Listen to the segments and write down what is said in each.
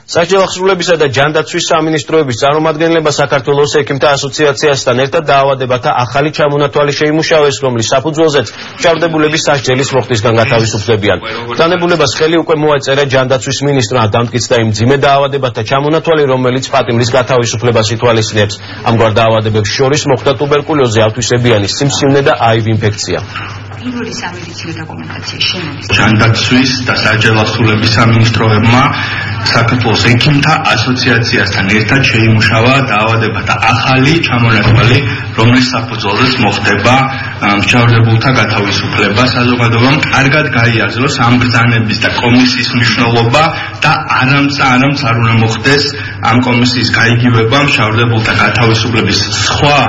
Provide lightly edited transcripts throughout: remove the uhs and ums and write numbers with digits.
სასჯელ აღსრულებისა და ჯანდაცვის სამინისტროების წარმომადგენლება საქართველოს ექიმთა ასოციაციასთან ერთად დაავადებათა ახალი ჩამონათვალი შეიმუშავეს, რომლის საფუძველზეც მშავდებულების სასჯელის მოხდისგან გათავისუფლებიან. ბრძანებულებას ხელი უკვე მოაწერა ჯანდაცვის მინისტრმა, დამტკიცდა იმ მძიმე დაავადებათა ჩამონათვალი, რომელიც პატიმრის გათავისუფლებას ითვალისწინებს. ამგვარ დაავადებებს შორის მოხვდა ტუბერკულოზი, ავთვისებიანი სიმსივნე და აივ ინფექცია. პირველი სამედიცინო დოკუმენტაციის შემოდის. ჯანდაცვის და სასჯელ აღსრულების სამინისტროებმა საქართველოს ექიმთა ასოციაციასთან ერთად შეიმუშავა დაავადებათა ახალი ჩამონათვალი, რომლის საფუძველზეც მოხდება მშავდებულთა გათავისუფლება. საზოგადოებამ კარგად გაიაზროს ამ ბრძანების და კომისიის მნიშვნელობა და არამც არ უნდა მოხდეს ამ კომისიის გაიგივება მშავდებულთა გათავისუფლების სხვა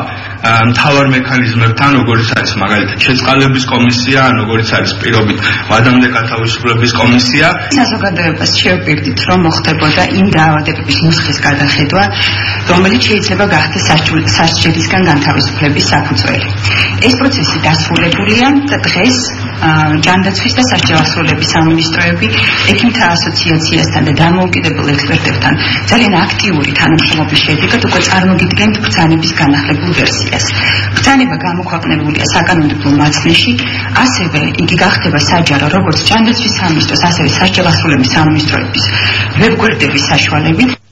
მთავარ მექანიზმებთან, როგორც არის მაგალითად შეწყალების კომისია, როგორც არის პირობით ვადამდე გათავისუფლების კომისია. საზოგადოებას შევპირდით, რომ მოხდებოდა იმ დაავადებების ნუსხის გადახედვა, რომელიც შეიძლება გახდეს სასჯელისგან განთავისუფლების საფუძველი. ეს პროცესი დასრულებულია და დღეს ჯანდაცვის და სასჯელ აღსრულების სამინისტროები ექიმთა ასოციაციასთან და დამოუკიდებელ ექსპერტებთან ძალიან აქტიური თანამშრომლობის შედეგად უკვე წარმოგიდგენთ ბრძანების განახლებულ ვერსიას. ბრძანება გამოქვეყნებულია საკანონმდებლო მაცნეში, ასევე იგი გახდება საჯარო როგორც ჯანდაცვის სამინისტროს, ასევე სასჯელ აღსრულების სამინისტროების ვებგვერდების საშუალებით.